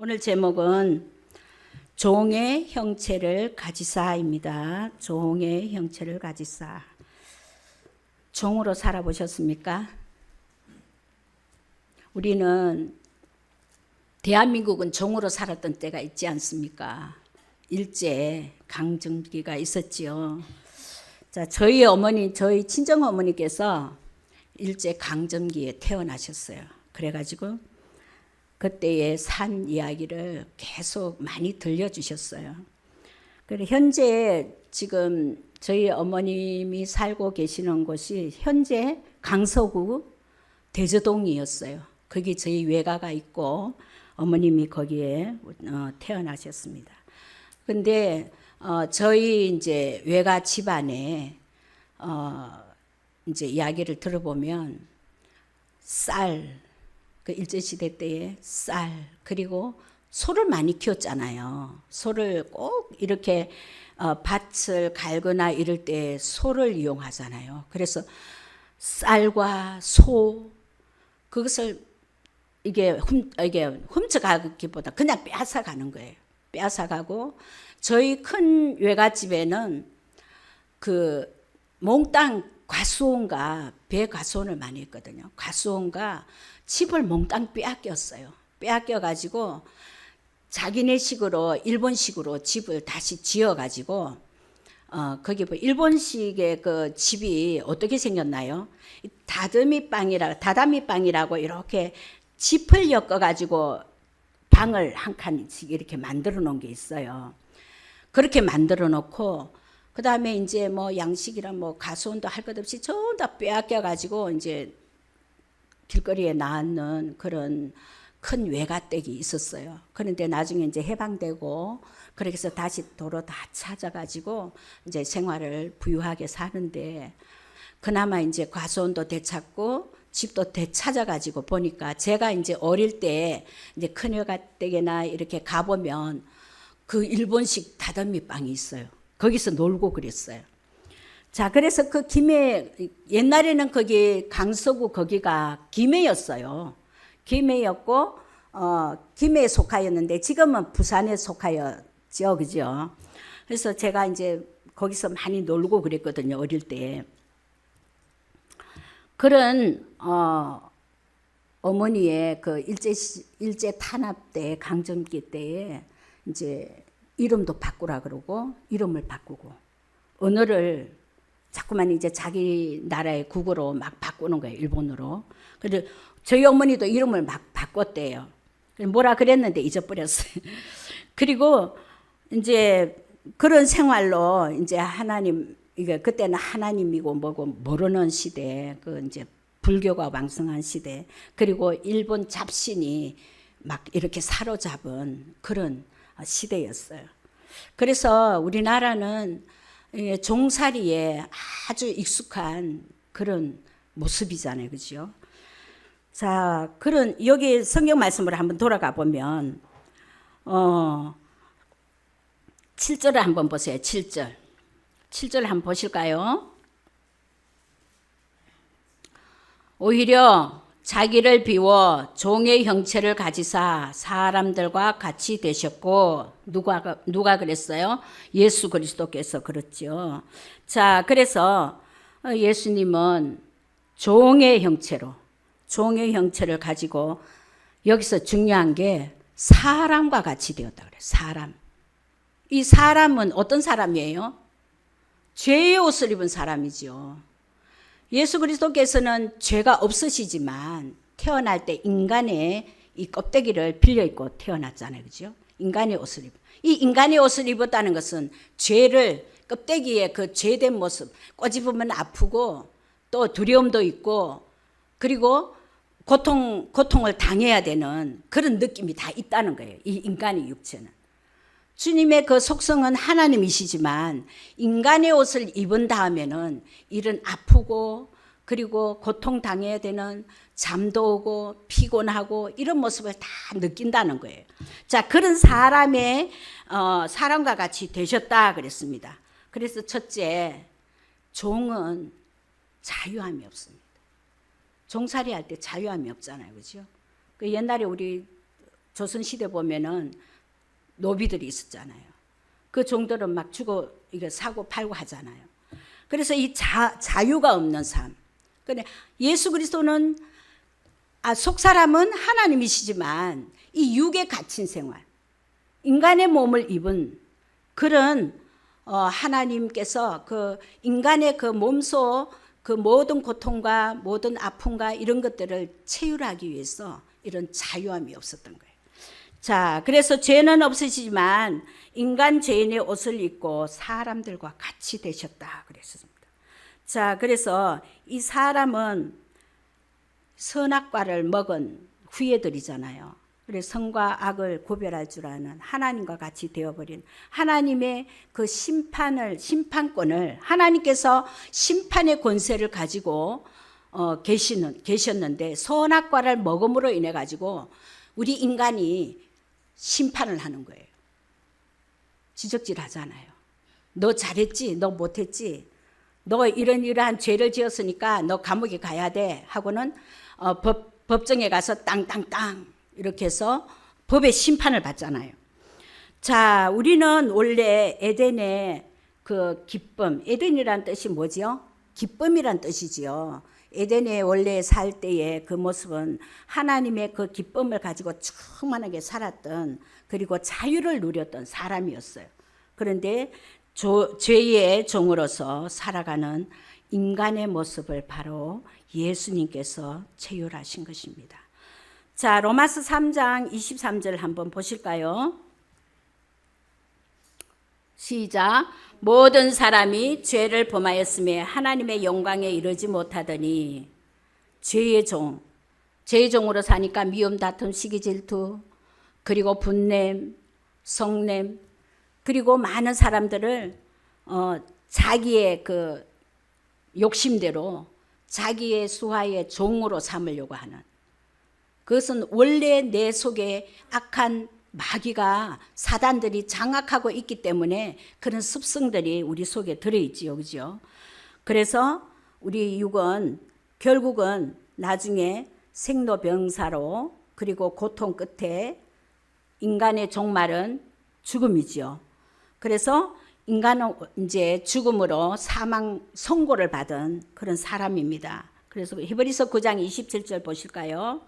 오늘 제목은 종의 형체를 가지사입니다. 종의 형체를 가지사. 종으로 살아보셨습니까? 우리는 대한민국은 종으로 살았던 때가 있지 않습니까? 일제 강점기가 있었지요. 자, 저희 친정 어머니께서 일제 강점기에 태어나셨어요. 그래가지고 그때의 산 이야기를 계속 많이 들려주셨어요. 그래 현재 지금 저희 어머님이 살고 계시는 곳이 현재 강서구 대저동이었어요. 거기 저희 외가가 있고 어머님이 거기에 태어나셨습니다. 근데 저희 이제 외가 집안에 이제 이야기를 들어보면 쌀, 그 일제시대 때에 쌀, 그리고 소를 많이 키웠잖아요. 소를 꼭 이렇게 밭을 갈거나 이럴 때 소를 이용하잖아요. 그래서 쌀과 소, 그것을 이게 훔쳐가기보다 그냥 빼앗아가는 거예요. 빼앗아가고 저희 큰 외갓집에는 그 몽땅 과수원과 배과수원을 많이 했거든요. 과수원과 집을 몽땅 빼앗겼어요. 빼앗겨가지고 자기네식으로 일본식으로 집을 다시 지어가지고 거기 뭐 일본식의 그 집이 어떻게 생겼나요? 다다미 빵이라고 이렇게 짚을 엮어가지고 방을 한 칸씩 이렇게 만들어 놓은 게 있어요. 그렇게 만들어 놓고 그 다음에 이제 뭐 양식이랑 뭐 가수원도 할 것 없이 전부 다 빼앗겨가지고 이제 길거리에 나앉는 그런 큰 외가댁이 있었어요. 그런데 나중에 이제 해방되고 그렇게 해서 다시 도로 다 찾아가지고 이제 생활을 부유하게 사는데 그나마 이제 과수원도 되찾고 집도 되찾아가지고 보니까 제가 이제 어릴 때 이제 큰 외가댁이나 이렇게 가보면 그 일본식 다다미 빵이 있어요. 거기서 놀고 그랬어요. 자, 그래서 그 김해, 옛날에는 거기 강서구 거기가 김해였어요. 김해였고, 김해에 속하였는데 지금은 부산에 속하였죠. 그죠? 그래서 제가 이제 거기서 많이 놀고 그랬거든요. 어릴 때. 그런, 어머니의 그 일제 탄압 때, 강점기 때에 이제 이름도 바꾸라 그러고, 이름을 바꾸고, 언어를 자꾸만 이제 자기 나라의 국어로 막 바꾸는 거예요. 일본어로. 근데 저희 어머니도 이름을 막 바꿨대요. 뭐라 그랬는데 잊어버렸어요. 그리고 이제 그런 생활로 이제 하나님, 이게 그때는 하나님이고 뭐고 모르는 시대, 그 이제 불교가 왕성한 시대, 그리고 일본 잡신이 막 이렇게 사로잡은 그런 시대였어요. 그래서 우리나라는 종살이에 아주 익숙한 그런 모습이잖아요. 그죠? 자, 여기 성경 말씀으로 한번 돌아가 보면, 7절을 한번 보세요. 7절. 7절 한번 보실까요? 오히려 자기를 비워 종의 형체를 가지사 사람들과 같이 되셨고, 누가 그랬어요? 예수 그리스도께서 그랬죠. 자, 그래서 예수님은 종의 형체를 가지고 여기서 중요한 게 사람과 같이 되었다 그래요. 사람. 이 사람은 어떤 사람이에요? 죄의 옷을 입은 사람이죠. 예수 그리스도께서는 죄가 없으시지만 태어날 때 인간의 이 껍데기를 빌려 입고 태어났잖아요. 그죠? 인간의 옷을 입고. 이 인간의 옷을 입었다는 것은 죄를 껍데기에 그 죄된 모습, 꼬집으면 아프고 또 두려움도 있고 그리고 고통을 당해야 되는 그런 느낌이 다 있다는 거예요. 이 인간의 육체는. 주님의 그 속성은 하나님이시지만 인간의 옷을 입은 다음에는 이런 아프고 그리고 고통당해야 되는 잠도 오고 피곤하고 이런 모습을 다 느낀다는 거예요. 자, 그런 사람과 같이 되셨다 그랬습니다. 그래서 첫째, 종은 자유함이 없습니다. 종살이 할 때 자유함이 없잖아요. 그죠? 그 옛날에 우리 조선시대 보면은 노비들이 있었잖아요. 그 종들은 막 주고 이거 사고 팔고 하잖아요. 그래서 이 자유가 없는 삶. 근데 예수 그리스도는 속 사람은 하나님이시지만 이 육에 갇힌 생활, 인간의 몸을 입은 그런 하나님께서 그 인간의 그 몸소 그 모든 고통과 모든 아픔과 이런 것들을 체휼하기 위해서 이런 자유함이 없었던 거예요. 자, 그래서 죄는 없으시지만 인간 죄인의 옷을 입고 사람들과 같이 되셨다 그랬습니다. 자, 그래서 이 사람은 선악과를 먹은 후예들이잖아요. 그래서 선과 악을 구별할 줄 아는 하나님과 같이 되어버린 하나님의 그 심판권을 하나님께서 심판의 권세를 가지고 계셨는데 선악과를 먹음으로 인해 가지고 우리 인간이 심판을 하는 거예요. 지적질 하잖아요. 너 잘했지? 너 못했지? 너 이러한 죄를 지었으니까 너 감옥에 가야 돼 하고는 법정에 가서 땅땅땅 이렇게 해서 법의 심판을 받잖아요. 자, 우리는 원래 에덴의 그 기쁨, 에덴이란 뜻이 뭐지요? 기쁨이란 뜻이지요. 에덴에 원래 살 때의 그 모습은 하나님의 그 기쁨을 가지고 충만하게 살았던 그리고 자유를 누렸던 사람이었어요. 그런데 죄의 종으로서 살아가는 인간의 모습을 바로 예수님께서 체휼하신 것입니다. 자, 로마서 3장 23절 한번 보실까요? 시작. 모든 사람이 죄를 범하였음에 하나님의 영광에 이르지 못하더니 죄의 종으로 사니까 미움, 다툼, 시기, 질투, 그리고 분냄, 성냄, 그리고 많은 사람들을 자기의 그 욕심대로 자기의 수하의 종으로 삼으려고 하는, 그것은 원래 내 속에 악한 마귀가 사단들이 장악하고 있기 때문에 그런 습성들이 우리 속에 들어있지요. 그죠? 그래서 우리 육은 결국은 나중에 생로병사로 그리고 고통 끝에 인간의 종말은 죽음이지요. 그래서 인간은 이제 죽음으로 사망 선고를 받은 그런 사람입니다. 그래서 히브리서 9장 27절 보실까요?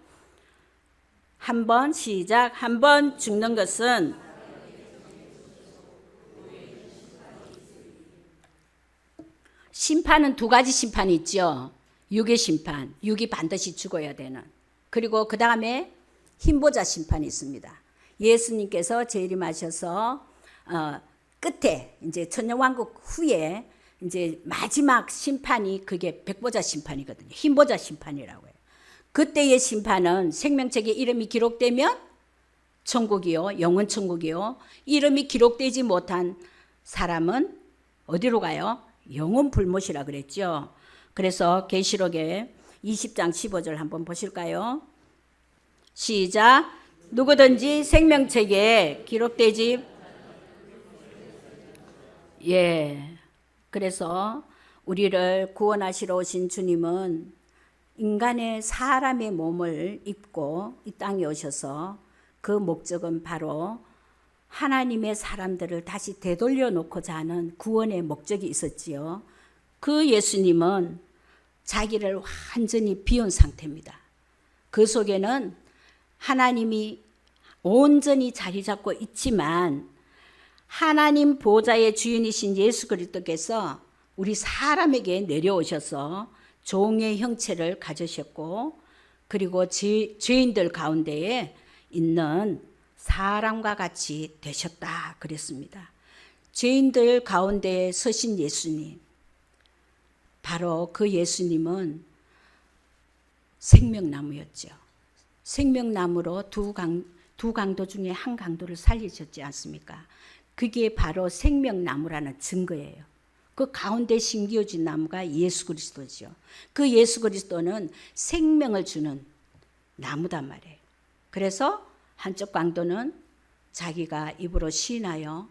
한번 시작. 한번 죽는 것은 심판은 두 가지 심판이 있죠. 육의 심판, 육이 반드시 죽어야 되는. 그리고 그 다음에 흰보자 심판이 있습니다. 예수님께서 재림하셔서 끝에 이제 천년왕국 후에 이제 마지막 심판이 그게 백보자 심판이거든요. 흰보자 심판이라고 해요. 그때의 심판은 생명책에 이름이 기록되면 천국이요, 영원 천국이요. 이름이 기록되지 못한 사람은 어디로 가요? 영원 불못이라 그랬죠. 그래서 계시록에 20장 15절 한번 보실까요? 시작. 누구든지 생명책에 기록되지 그래서 우리를 구원하시러 오신 주님은 인간의 사람의 몸을 입고 이 땅에 오셔서 그 목적은 바로 하나님의 사람들을 다시 되돌려 놓고자 하는 구원의 목적이 있었지요. 그 예수님은 자기를 완전히 비운 상태입니다. 그 속에는 하나님이 온전히 자리 잡고 있지만 하나님 보좌의 주인이신 예수 그리스도께서 우리 사람에게 내려오셔서 종의 형체를 가지셨고 그리고 죄인들 가운데에 있는 사람과 같이 되셨다 그랬습니다. 죄인들 가운데에 서신 예수님, 바로 그 예수님은 생명나무였죠. 생명나무로 두 강도 중에 한 강도를 살리셨지 않습니까? 그게 바로 생명나무라는 증거예요. 그 가운데 심겨진 나무가 예수 그리스도죠. 그 예수 그리스도는 생명을 주는 나무단 말이에요. 그래서 한쪽 강도는 자기가 입으로 시인하여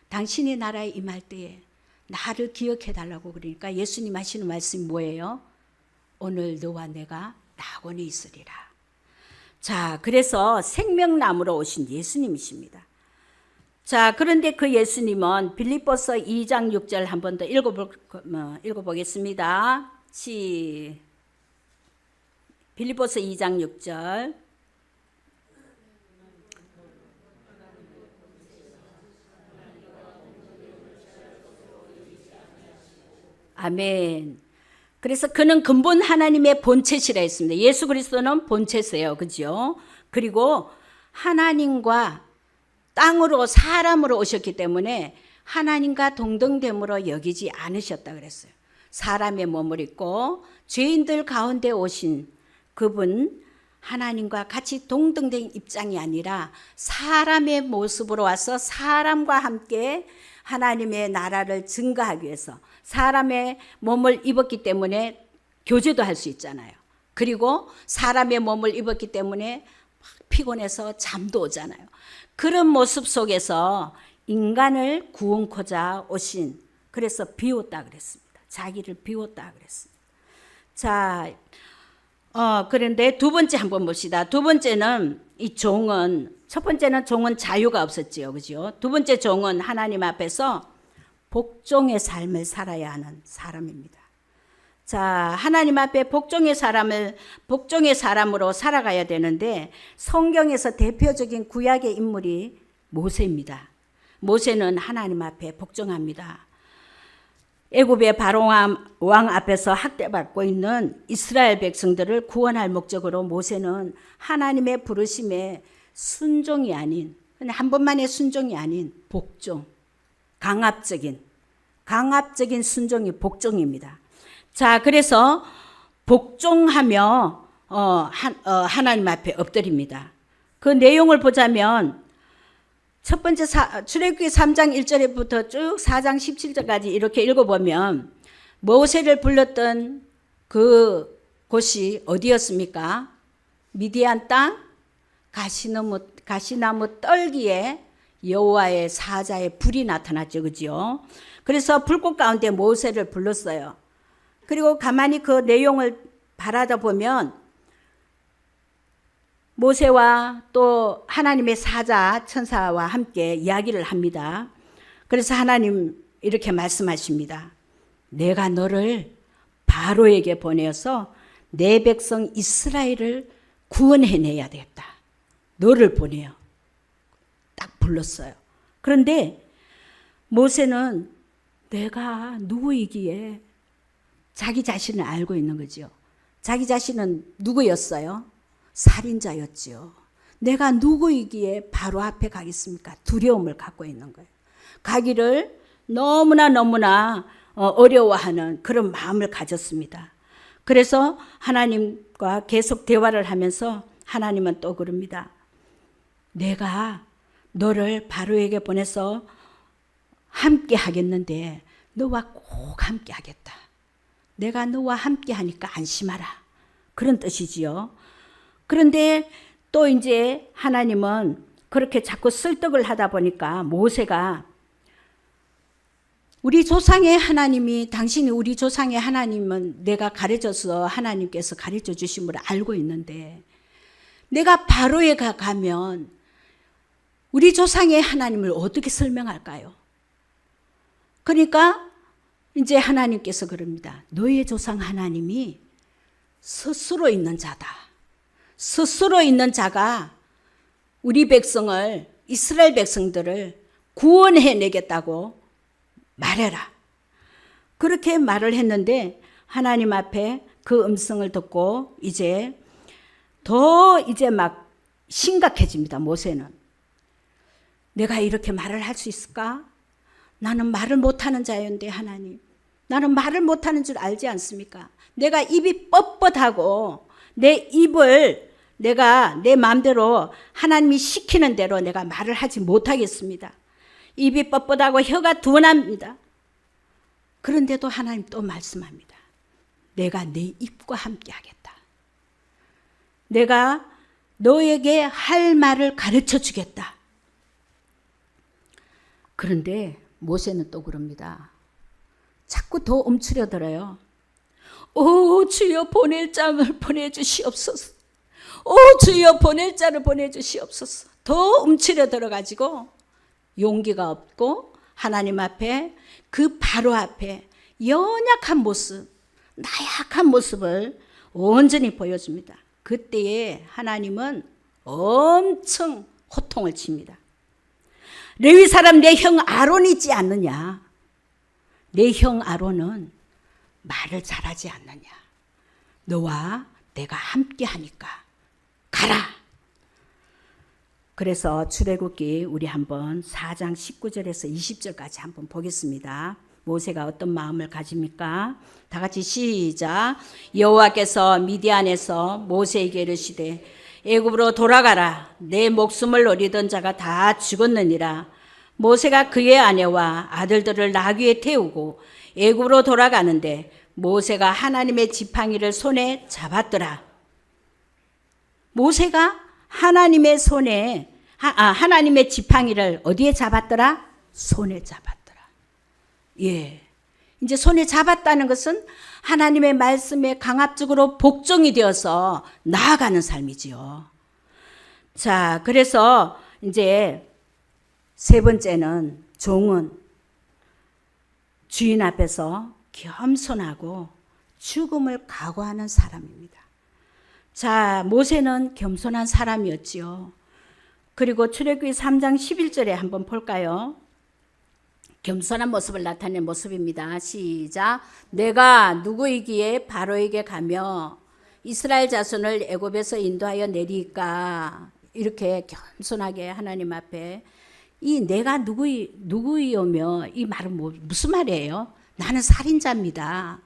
당신의 나라에 임할 때에 나를 기억해달라고 그러니까 예수님 하시는 말씀이 뭐예요? 오늘 너와 내가 낙원에 있으리라. 자, 그래서 생명나무로 오신 예수님이십니다. 자, 그런데 그 예수님은 빌립보서 2장 6절 한 번 더 읽어보겠습니다. 빌립보서 2장 6절. 아멘. 그래서 그는 근본 하나님의 본체시라 했습니다. 예수 그리스도는 본체세요. 그죠? 그리고 하나님과 땅으로 사람으로 오셨기 때문에 하나님과 동등됨으로 여기지 않으셨다 그랬어요. 사람의 몸을 입고 죄인들 가운데 오신 그분 하나님과 같이 동등된 입장이 아니라 사람의 모습으로 와서 사람과 함께 하나님의 나라를 증거하기 위해서 사람의 몸을 입었기 때문에 교제도 할 수 있잖아요. 그리고 사람의 몸을 입었기 때문에 피곤해서 잠도 오잖아요. 그런 모습 속에서 인간을 구원코자 오신, 그래서 비웠다 그랬습니다. 자기를 비웠다 그랬습니다. 자, 그런데 두 번째 한번 봅시다. 두 번째는 이 종은, 첫 번째는 종은 자유가 없었지요. 그죠? 두 번째 종은 하나님 앞에서 복종의 삶을 살아야 하는 사람입니다. 자, 하나님 앞에 복종의 사람으로 살아가야 되는데 성경에서 대표적인 구약의 인물이 모세입니다. 모세는 하나님 앞에 복종합니다. 애굽의 바로 왕 앞에서 학대받고 있는 이스라엘 백성들을 구원할 목적으로 모세는 하나님의 부르심에 순종이 아닌, 그냥 한 번만의 순종이 아닌 복종, 강압적인 순종이 복종입니다. 자, 그래서 복종하며 하나님 앞에 엎드립니다. 그 내용을 보자면 첫 번째 출애굽기 3장 1절부터 쭉 4장 17절까지 이렇게 읽어보면 모세를 불렀던 그 곳이 어디였습니까? 미디안 땅 가시나무 떨기에 여호와의 사자의 불이 나타났죠. 그죠? 그래서 불꽃 가운데 모세를 불렀어요. 그리고 가만히 그 내용을 바라다 보면 모세와 또 하나님의 사자 천사와 함께 이야기를 합니다. 그래서 하나님 이렇게 말씀하십니다. 내가 너를 바로에게 보내어서 내 백성 이스라엘을 구원해내야 되겠다. 너를 보내요. 딱 불렀어요. 그런데 모세는 내가 누구이기에 자기 자신을 알고 있는 거죠. 자기 자신은 누구였어요? 살인자였죠. 내가 누구이기에 바로 앞에 가겠습니까? 두려움을 갖고 있는 거예요. 가기를 너무나 어려워하는 그런 마음을 가졌습니다. 그래서 하나님과 계속 대화를 하면서 하나님은 또 그럽니다. 내가 너를 바로에게 보내서 함께 하겠는데 너와 꼭 함께 하겠다. 내가 너와 함께 하니까 안심하라. 그런 뜻이지요. 그런데 또 이제 하나님은 그렇게 자꾸 설득을 하다 보니까 모세가 우리 조상의 하나님이, 당신이 우리 조상의 하나님은 내가 가르쳐서 하나님께서 가르쳐 주신 걸 알고 있는데 내가 바로에 가면 우리 조상의 하나님을 어떻게 설명할까요? 그러니까 이제 하나님께서 그럽니다. 너의 조상 하나님이 스스로 있는 자다. 스스로 있는 자가 우리 백성을, 이스라엘 백성들을 구원해내겠다고 말해라. 그렇게 말을 했는데 하나님 앞에 그 음성을 듣고 이제 막 심각해집니다. 모세는. 내가 이렇게 말을 할 수 있을까? 나는 말을 못하는 자였는데 하나님. 나는 말을 못하는 줄 알지 않습니까? 내가 입이 뻣뻣하고 내 입을 내가 내 마음대로 하나님이 시키는 대로 내가 말을 하지 못하겠습니다. 입이 뻣뻣하고 혀가 둔합니다. 그런데도 하나님 또 말씀합니다. 내가 네 입과 함께 하겠다. 내가 너에게 할 말을 가르쳐 주겠다. 그런데 모세는 또 그럽니다. 자꾸 더 움츠려들어요. 오 주여 보낼 짬을 보내주시옵소서. 주여 보낼 자를 보내주시옵소서. 더 움츠려 들어가지고 용기가 없고 하나님 앞에 그 바로 앞에 연약한 모습, 나약한 모습을 온전히 보여줍니다. 그때에 하나님은 엄청 호통을 칩니다. 레위 사람 내 형 아론이 있지 않느냐? 내 형 아론은 말을 잘하지 않느냐? 너와 내가 함께 하니까 가라. 그래서 출애굽기 우리 한번 4장 19절에서 20절까지 한번 보겠습니다. 모세가 어떤 마음을 가집니까? 다 같이 시작. 여호와께서 미디안에서 모세에게 이르시되 애굽으로 돌아가라. 내 목숨을 노리던 자가 다 죽었느니라. 모세가 그의 아내와 아들들을 나귀에 태우고 애굽으로 돌아가는데 모세가 하나님의 지팡이를 손에 잡았더라. 모세가 하나님의 손에 하나님의 지팡이를 어디에 잡았더라? 손에 잡았더라. 예. 이제 손에 잡았다는 것은 하나님의 말씀에 강압적으로 복종이 되어서 나아가는 삶이지요. 자, 그래서 이제 세 번째는 종은 주인 앞에서 겸손하고 죽음을 각오하는 사람입니다. 자, 모세는 겸손한 사람이었지요. 그리고 출애굽기 3장 11절에 한번 볼까요? 겸손한 모습을 나타낸 모습입니다. 시작. 내가 누구이기에 바로에게 가며 이스라엘 자손을 애굽에서 인도하여 내리까. 이렇게 겸손하게 하나님 앞에 이 내가 누구이오며 이 말은 무슨 말이에요? 나는 살인자입니다.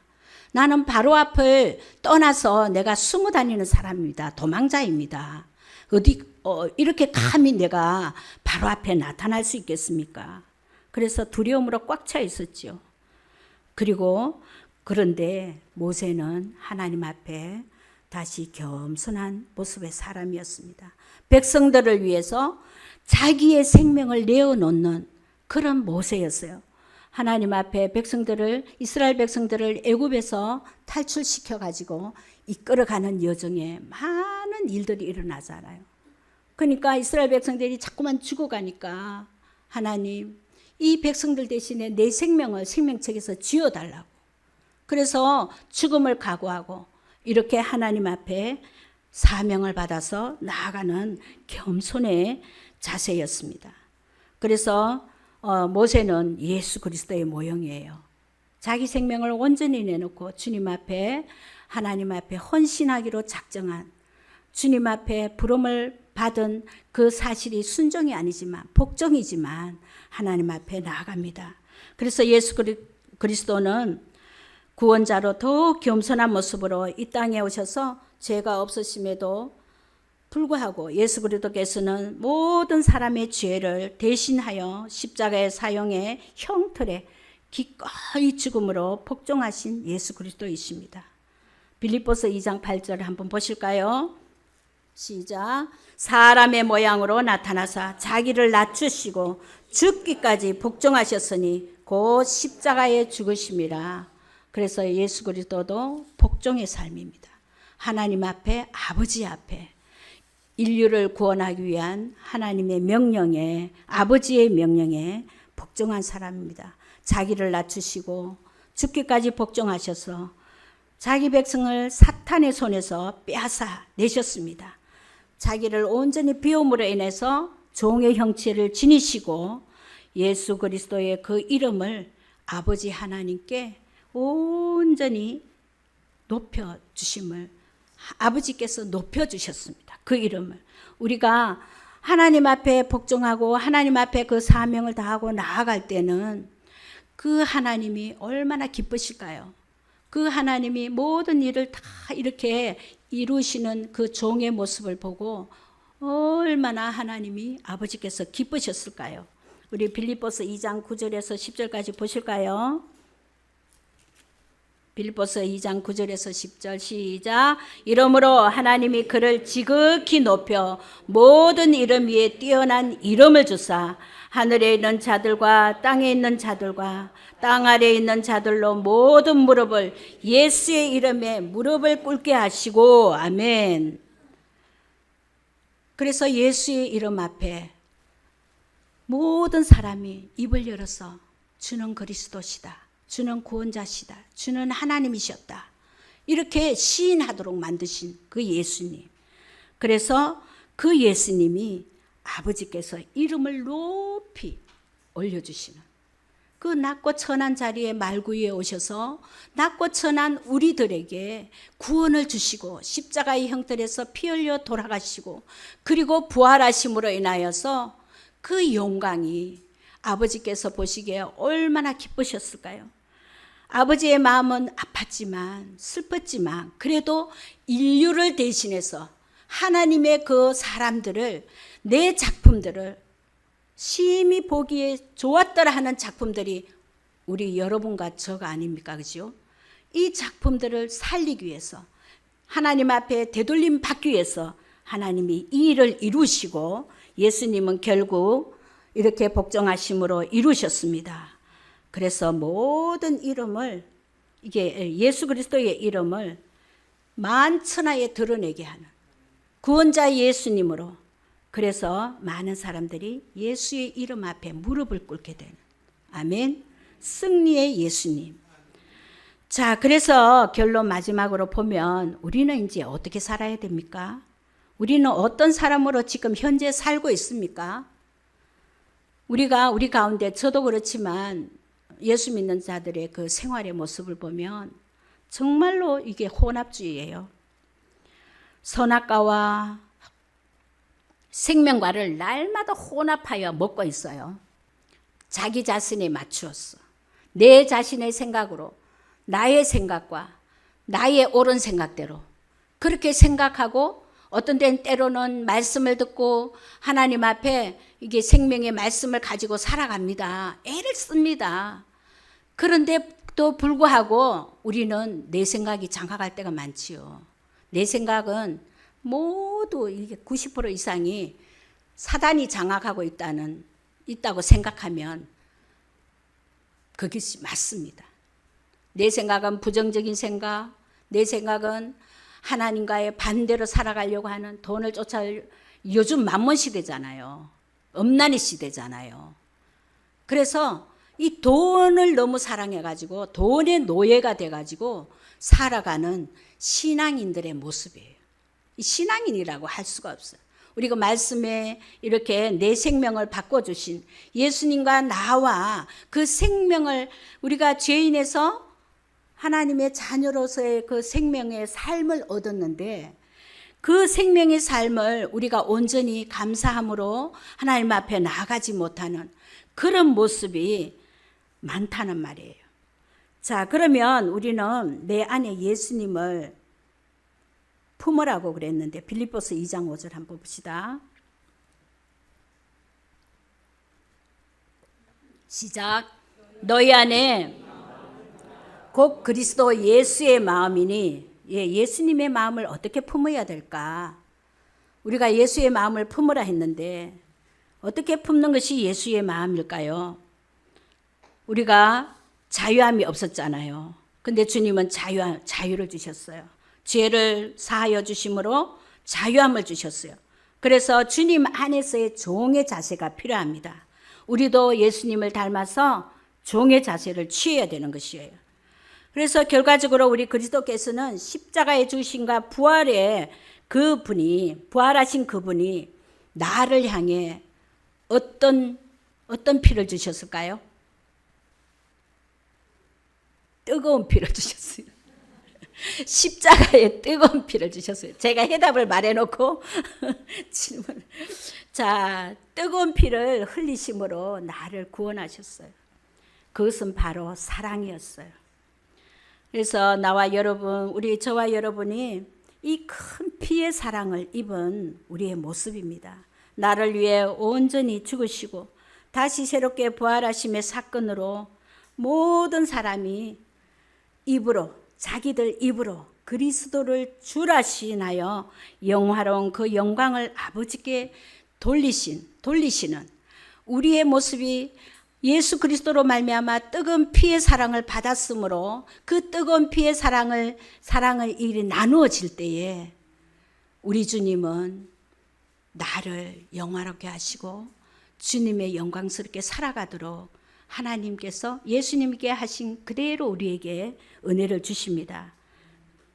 나는 바로 앞을 떠나서 내가 숨어 다니는 사람입니다. 도망자입니다. 이렇게 감히 내가 바로 앞에 나타날 수 있겠습니까? 그래서 두려움으로 꽉 차 있었죠. 그런데 모세는 하나님 앞에 다시 겸손한 모습의 사람이었습니다. 백성들을 위해서 자기의 생명을 내어놓는 그런 모세였어요. 하나님 앞에 이스라엘 백성들을 애굽에서 탈출시켜 가지고 이끌어가는 여정에 많은 일들이 일어나잖아요. 그러니까 이스라엘 백성들이 자꾸만 죽어가니까 하나님 이 백성들 대신에 내 생명을 생명책에서 쥐어달라고. 그래서 죽음을 각오하고 이렇게 하나님 앞에 사명을 받아서 나아가는 겸손의 자세였습니다. 그래서 모세는 예수 그리스도의 모형이에요. 자기 생명을 온전히 내놓고 주님 앞에 하나님 앞에 헌신하기로 작정한 주님 앞에 부름을 받은 그 사실이 순종이 아니지만 복종이지만 하나님 앞에 나아갑니다. 그래서 예수 그리스도는 구원자로 더욱 겸손한 모습으로 이 땅에 오셔서 죄가 없으심에도 불구하고 예수 그리스도께서는 모든 사람의 죄를 대신하여 십자가에 사용해 형틀에 기꺼이 죽음으로 복종하신 예수 그리스도이십니다. 빌립보서 2장 8절을 한번 보실까요? 시작. 사람의 모양으로 나타나사 자기를 낮추시고 죽기까지 복종하셨으니 곧 십자가에 죽으심이라. 그래서 예수 그리스도도 복종의 삶입니다. 하나님 앞에 아버지 앞에 인류를 구원하기 위한 하나님의 명령에 아버지의 명령에 복종한 사람입니다. 자기를 낮추시고 죽기까지 복종하셔서 자기 백성을 사탄의 손에서 빼앗아 내셨습니다. 자기를 온전히 비움으로 인해서 종의 형체를 지니시고 예수 그리스도의 그 이름을 아버지 하나님께 온전히 높여주심을 아버지께서 높여주셨습니다. 그 이름을 우리가 하나님 앞에 복종하고 하나님 앞에 그 사명을 다하고 나아갈 때는 그 하나님이 얼마나 기쁘실까요? 그 하나님이 모든 일을 다 이렇게 이루시는 그 종의 모습을 보고 얼마나 하나님이 아버지께서 기쁘셨을까요? 우리 빌립보서 2장 9절에서 10절까지 보실까요? 빌립보서 2장 9절에서 10절 시작. 이러므로 하나님이 그를 지극히 높여 모든 이름 위에 뛰어난 이름을 주사 하늘에 있는 자들과 땅에 있는 자들과 땅 아래에 있는 자들로 모든 무릎을 예수의 이름에 무릎을 꿇게 하시고 아멘. 그래서 예수의 이름 앞에 모든 사람이 입을 열어서 주는 그리스도시다, 주는 구원자시다, 주는 하나님이셨다, 이렇게 시인하도록 만드신 그 예수님. 그래서 그 예수님이 아버지께서 이름을 높이 올려주시는 그 낮고 천한 자리에 말구 위에 오셔서 낮고 천한 우리들에게 구원을 주시고 십자가의 형틀에서 피 흘려 돌아가시고 그리고 부활하심으로 인하여서 그 영광이 아버지께서 보시기에 얼마나 기쁘셨을까요? 아버지의 마음은 아팠지만 슬펐지만 그래도 인류를 대신해서 하나님의 그 사람들을, 내 작품들을 심히 보기에 좋았더라 하는 작품들이 우리 여러분과 저가 아닙니까? 그죠? 이 작품들을 살리기 위해서, 하나님 앞에 되돌림 받기 위해서 하나님이 이 일을 이루시고 예수님은 결국 이렇게 복종하심으로 이루셨습니다. 그래서 모든 이름을, 이게 예수 그리스도의 이름을 만천하에 드러내게 하는 구원자 예수님으로, 그래서 많은 사람들이 예수의 이름 앞에 무릎을 꿇게 되는, 아멘, 승리의 예수님. 자, 그래서 결론 마지막으로 보면 우리는 이제 어떻게 살아야 됩니까? 우리는 어떤 사람으로 지금 현재 살고 있습니까? 우리 가운데, 저도 그렇지만 예수 믿는 자들의 그 생활의 모습을 보면 정말로 이게 혼합주의예요. 선악과와 생명과를 날마다 혼합하여 먹고 있어요. 자기 자신에 맞추었어. 내 자신의 생각으로, 나의 생각과 나의 옳은 생각대로 그렇게 생각하고, 어떤 때는 때로는 말씀을 듣고 하나님 앞에 이게 생명의 말씀을 가지고 살아갑니다. 애를 씁니다. 그런데 또 불구하고 우리는 내 생각이 장악할 때가 많지요. 내 생각은 모두 이게 90% 이상이 사단이 장악하고 있다고 생각하면 그것이 맞습니다. 내 생각은 부정적인 생각, 내 생각은 하나님과의 반대로 살아가려고 하는, 돈을 요즘 만몬 시대잖아요. 엄난이 시대잖아요. 그래서 이 돈을 너무 사랑해가지고 돈의 노예가 돼가지고 살아가는 신앙인들의 모습이에요. 신앙인이라고 할 수가 없어요. 우리가 말씀에 이렇게 내 생명을 바꿔주신 예수님과 나와 그 생명을, 우리가 죄인에서 하나님의 자녀로서의 그 생명의 삶을 얻었는데, 그 생명의 삶을 우리가 온전히 감사함으로 하나님 앞에 나아가지 못하는 그런 모습이 많다는 말이에요. 자, 그러면 우리는 내 안에 예수님을 품으라고 그랬는데, 빌립보서 2장 5절 한번 봅시다. 시작. 너희 안에 곧 그리스도 예수의 마음이니, 예수님의 마음을 어떻게 품어야 될까? 우리가 예수의 마음을 품으라 했는데 어떻게 품는 것이 예수의 마음일까요? 우리가 자유함이 없었잖아요. 근데 주님은 자유를 주셨어요. 죄를 사하여 주심으로 자유함을 주셨어요. 그래서 주님 안에서의 종의 자세가 필요합니다. 우리도 예수님을 닮아서 종의 자세를 취해야 되는 것이에요. 그래서 결과적으로 우리 그리스도께서는 십자가의 죽으심과 부활의 부활하신 그분이 나를 향해 어떤 피를 주셨을까요? 뜨거운 피를 주셨어요. 십자가에 뜨거운 피를 주셨어요. 제가 해답을 말해놓고 질문. 자, 뜨거운 피를 흘리심으로 나를 구원하셨어요. 그것은 바로 사랑이었어요. 그래서 저와 여러분이 이 큰 피의 사랑을 입은 우리의 모습입니다. 나를 위해 온전히 죽으시고 다시 새롭게 부활하심의 사건으로 모든 사람이 자기들 입으로 그리스도를 주라시나요 영화로운 그 영광을 아버지께 돌리시는 우리의 모습이 예수 그리스도로 말미암아 뜨거운 피의 사랑을 받았으므로, 그 뜨거운 피의 사랑을 이리 나누어질 때에 우리 주님은 나를 영화롭게 하시고 주님의 영광스럽게 살아가도록 하나님께서 예수님께 하신 그대로 우리에게 은혜를 주십니다.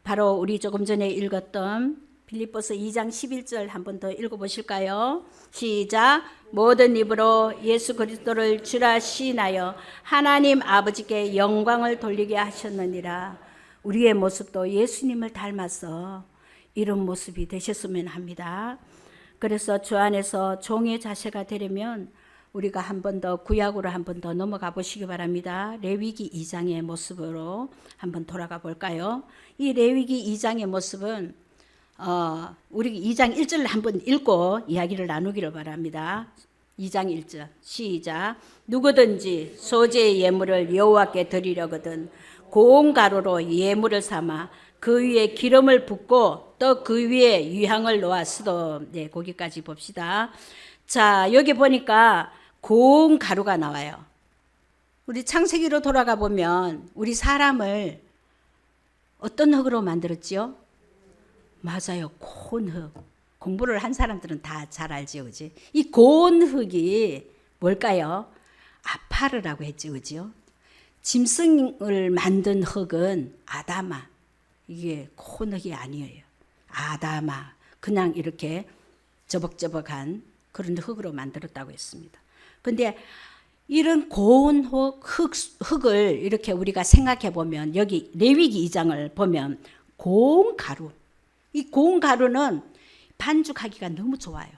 바로 우리 조금 전에 읽었던 빌립보서 2장 11절 한 번 더 읽어보실까요? 시작. 모든 입으로 예수 그리스도를 주라 시인하여 하나님 아버지께 영광을 돌리게 하셨느니라. 우리의 모습도 예수님을 닮아서 이런 모습이 되셨으면 합니다. 그래서 주 안에서 종의 자세가 되려면 우리가 한 번 더 구약으로 한 번 더 넘어가 보시기 바랍니다. 레위기 2장의 모습으로 한번 돌아가 볼까요? 이 레위기 2장의 모습은 우리 2장 1절을 한번 읽고 이야기를 나누기를 바랍니다. 2장 1절 시작. 누구든지 소재의 예물을 여호와께 드리려거든 고운 가루로 예물을 삼아 그 위에 기름을 붓고 또 그 위에 유향을 놓았으도. 네, 거기까지 봅시다. 자, 여기 보니까 고운 가루가 나와요. 우리 창세기로 돌아가 보면 우리 사람을 어떤 흙으로 만들었지요? 맞아요. 고운 흙. 공부를 한 사람들은 다 잘 알지요, 그지? 이 고운 흙이 뭘까요? 아파르라고 했죠, 그지요? 짐승을 만든 흙은 아다마. 이게 고운 흙이 아니에요. 아다마. 그냥 이렇게 저벅저벅한 그런 흙으로 만들었다고 했습니다. 근데 이런 고운 흙을 이렇게 우리가 생각해 보면 여기 레위기 2장을 보면 고운 가루. 이 고운 가루는 반죽하기가 너무 좋아요.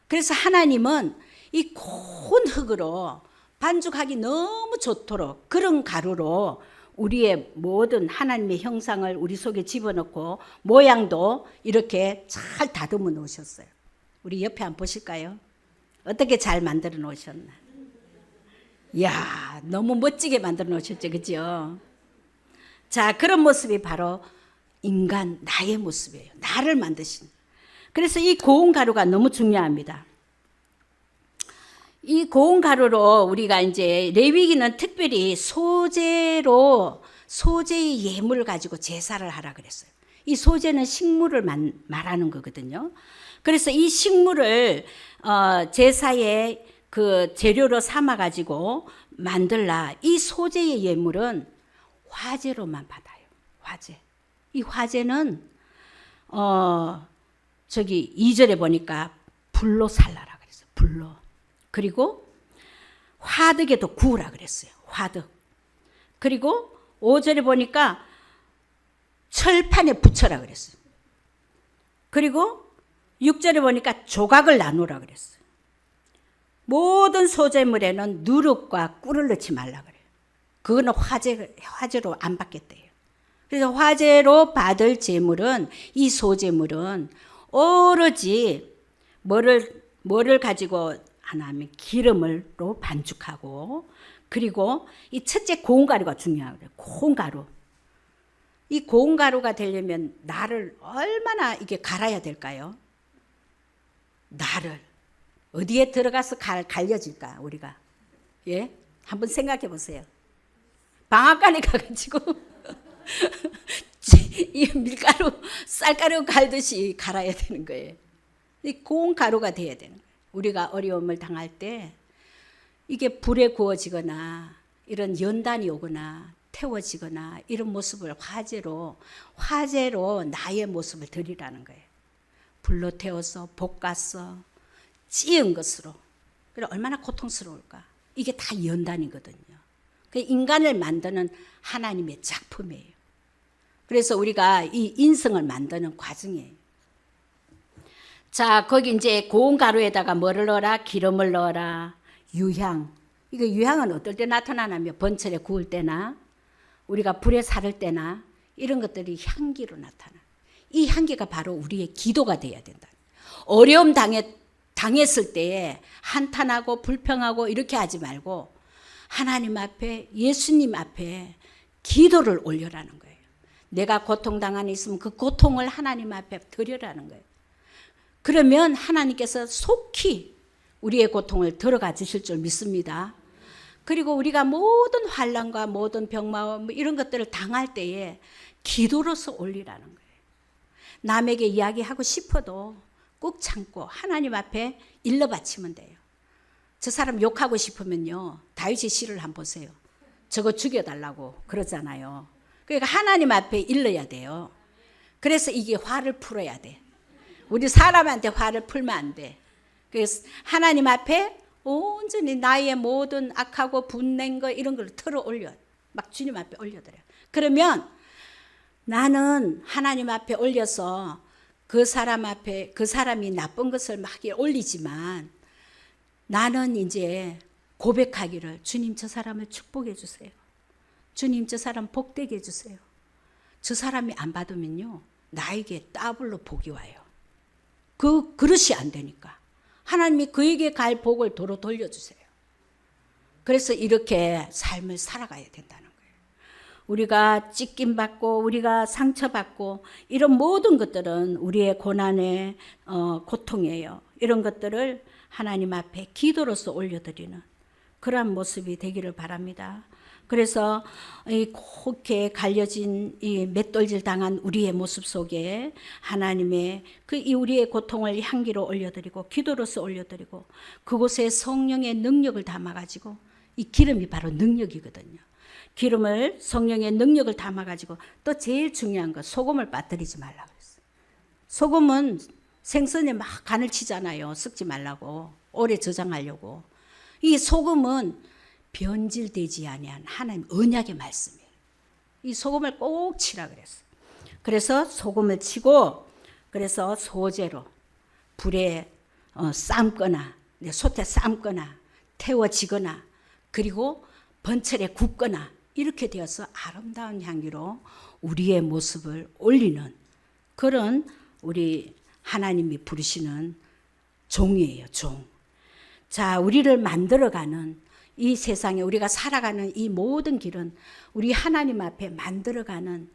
그래서 하나님은 이 고운 흙으로 반죽하기 너무 좋도록 그런 가루로 우리의 모든 하나님의 형상을 우리 속에 집어넣고 모양도 이렇게 잘 다듬어 놓으셨어요. 우리 옆에 한번 보실까요? 어떻게 잘 만들어 놓으셨나? 이야, 너무 멋지게 만들어 놓으셨죠, 그죠? 자, 그런 모습이 바로 인간, 나의 모습이에요. 나를 만드신. 그래서 이 고운 가루가 너무 중요합니다. 이 고운 가루로 우리가 이제 레위기는 특별히 소재의 예물을 가지고 제사를 하라 그랬어요. 이 소재는 식물을 말하는 거거든요. 그래서 이 식물을 제사의 그 재료로 삼아 가지고 만들라. 이 소재의 예물은 화제로만 받아요. 화제. 이 화제는 저기 2절에 보니까 불로 살라라 그랬어요. 불로. 그리고 화덕에도 구우라 그랬어요. 화덕. 그리고 5절에 보니까 철판에 붙여라 그랬어요. 그리고 6절에 보니까 조각을 나누라 그랬어요. 모든 소재물에는 누룩과 꿀을 넣지 말라 그래요. 그거는 화제로 안 받겠대요. 그래서 화제로 받을 제물은, 이 소재물은 오로지 뭐를 가지고 하나면 기름으로 반죽하고, 그리고 이 첫째 고운 가루가 중요하거든요. 고운 가루. 이 고운 가루가 되려면 나를 얼마나 이게 갈아야 될까요? 나를 어디에 들어가서 갈려질까 우리가? 예, 한번 생각해 보세요. 방앗간에 가가지고 이 밀가루, 쌀가루 갈듯이 갈아야 되는 거예요. 이 고운 가루가 돼야 되는 거예요. 우리가 어려움을 당할 때 이게 불에 구워지거나 이런 연단이 오거나 태워지거나 이런 모습을 화제로 나의 모습을 드리라는 거예요. 불로 태워서 볶아서 찌은 것으로. 그래 얼마나 고통스러울까. 이게 다 연단이거든요. 인간을 만드는 하나님의 작품이에요. 그래서 우리가 이 인성을 만드는 과정이에요. 자, 거기 이제 고운 가루에다가 뭐를 넣어라? 기름을 넣어라. 유향. 이거 유향은 어떨 때 나타나냐면 번철에 구울 때나 우리가 불에 사를 때나 이런 것들이 향기로 나타나. 이 향기가 바로 우리의 기도가 돼야 된다. 어려움 당했을 때에 한탄하고 불평하고 이렇게 하지 말고 하나님 앞에, 예수님 앞에 기도를 올려라는 거예요. 내가 고통당한 있으면 그 고통을 하나님 앞에 드려라는 거예요. 그러면 하나님께서 속히 우리의 고통을 들어가 주실 줄 믿습니다. 그리고 우리가 모든 환난과 모든 병마 이런 것들을 당할 때에 기도로서 올리라는 거예요. 남에게 이야기하고 싶어도 꾹 참고 하나님 앞에 일러 바치면 돼요. 저 사람 욕하고 싶으면요, 다윗의 시를 한번 보세요. 저거 죽여달라고 그러잖아요. 그러니까 하나님 앞에 일러야 돼요. 그래서 이게 화를 풀어야 돼. 우리 사람한테 화를 풀면 안 돼. 그래서 하나님 앞에 온전히 나의 모든 악하고 분낸 거 이런 걸 털어 올려. 막 주님 앞에 올려드려요. 그러면 나는 하나님 앞에 올려서 그 사람 앞에 그 사람이 나쁜 것을 막 올리지만 나는 이제 고백하기를, 주님 저 사람을 축복해 주세요. 주님 저 사람 복되게 해 주세요. 저 사람이 안 받으면요, 나에게 더블로 복이 와요. 그 그릇이 안 되니까 하나님이 그에게 갈 복을 도로 돌려주세요. 그래서 이렇게 삶을 살아가야 된다는 거예요. 우리가 찢김받고 우리가 상처받고 이런 모든 것들은 우리의 고난의 고통이에요. 이런 것들을 하나님 앞에 기도로서 올려드리는 그러한 모습이 되기를 바랍니다. 그래서 곱게 갈려진 이 맷돌질 당한 우리의 모습 속에 하나님의 이 우리의 고통을 향기로 올려드리고 기도로서 올려드리고 그곳에 성령의 능력을 담아가지고, 이 기름이 바로 능력이거든요. 기름을, 성령의 능력을 담아가지고, 또 제일 중요한 거 소금을 빠뜨리지 말라고 그랬어요. 소금은 생선에 막 간을 치잖아요. 섞지 말라고, 오래 저장하려고. 이 소금은 변질되지 아니한 하나님 언약의 말씀이에요. 이 소금을 꼭 치라 그랬어요. 그래서 소금을 치고, 그래서 소재로 불에 삶거나 솥에 삶거나 태워지거나 그리고 번철에 굽거나 이렇게 되어서 아름다운 향기로 우리의 모습을 올리는 그런 우리 하나님이 부르시는 종이에요. 종. 자, 우리를 만들어가는 이 세상에 우리가 살아가는 이 모든 길은 우리 하나님 앞에 만들어가는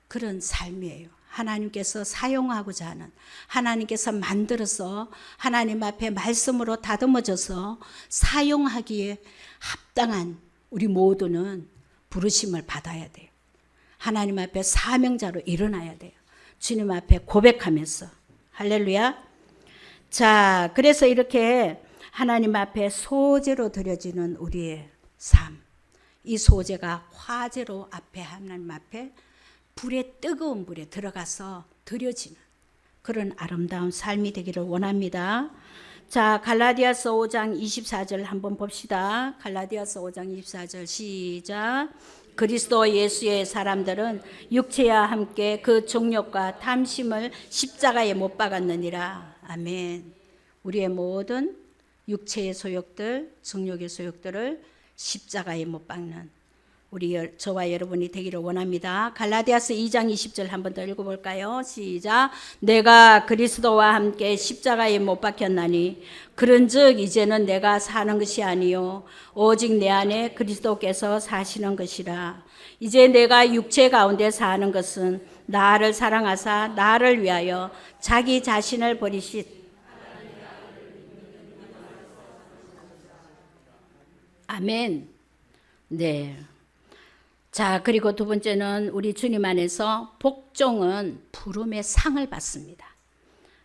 그런 삶이에요. 하나님께서 사용하고자 하는, 하나님께서 만들어서 하나님 앞에 말씀으로 다듬어져서 사용하기에 합당한 우리 모두는 부르심을 받아야 돼요. 하나님 앞에 사명자로 일어나야 돼요. 주님 앞에 고백하면서. 할렐루야. 자, 그래서 이렇게 하나님 앞에 소재로 드려지는 우리의 삶, 이 소재가 화재로 앞에 하나님 앞에 불에, 뜨거운 불에 들어가서 드려지는 그런 아름다운 삶이 되기를 원합니다. 자, 갈라디아서 5장 24절 한번 봅시다. 갈라디아서 5장 24절 시작. 그리스도 예수의 사람들은 육체와 함께 그 정욕과 탐심을 십자가에 못 박았느니라. 아멘. 우리의 모든 육체의 소욕들, 정욕의 소욕들을 십자가에 못 박는 우리 저와 여러분이 되기를 원합니다. 갈라디아서 2장 20절 한 번 더 읽어볼까요? 시작. 내가 그리스도와 함께 십자가에 못 박혔나니 그런즉 이제는 내가 사는 것이 아니요 오직 내 안에 그리스도께서 사시는 것이라. 이제 내가 육체 가운데 사는 것은 나를 사랑하사 나를 위하여 자기 자신을 버리시. 아멘. 네. 자, 그리고 두 번째는 우리 주님 안에서 복종은 부름의 상을 받습니다.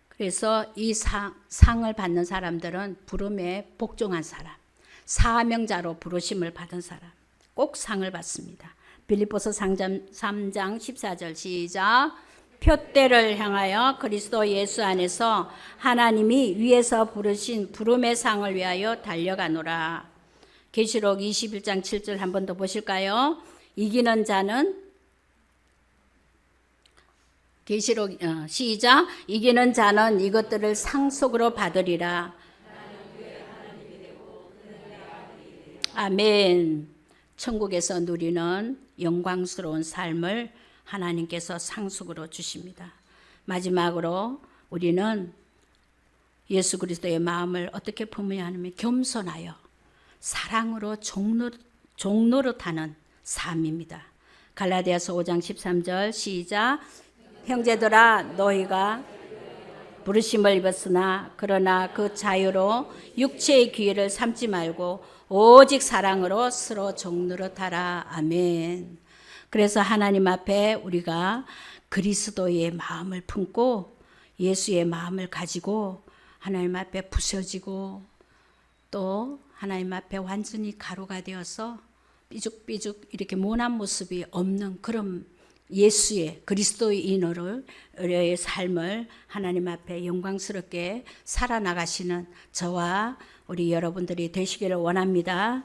그래서 이 상을 받는 사람들은 부름에 복종한 사람, 사명자로 부르심을 받은 사람, 꼭 상을 받습니다. 빌립보서 3장 14절 시작. 표대를 향하여 그리스도 예수 안에서 하나님이 위에서 부르신 부름의 상을 위하여 달려가노라. 계시록 21장 7절 한 번 더 보실까요? 이기는 자는 계시록 시작. 이기는 자는 이것들을 상속으로 받으리라. 아멘. 천국에서 누리는 영광스러운 삶을 하나님께서 상속으로 주십니다. 마지막으로 우리는 예수 그리스도의 마음을 어떻게 품어야 하냐면 겸손하여 사랑으로 종노릇하는 삶입니다. 갈라디아서 5장 13절 시작. 형제들아 너희가 부르심을 입었으나 그러나 그 자유로 육체의 기회를 삼지 말고 오직 사랑으로 서로 종노릇하라. 아멘. 그래서 하나님 앞에 우리가 그리스도의 마음을 품고 예수의 마음을 가지고 하나님 앞에 부서지고 또 하나님 앞에 완전히 가루가 되어서 삐죽삐죽 이렇게 모난 모습이 없는 그런 예수의 그리스도인으로의 삶을 하나님 앞에 영광스럽게 살아나가시는 저와 우리 여러분들이 되시기를 원합니다.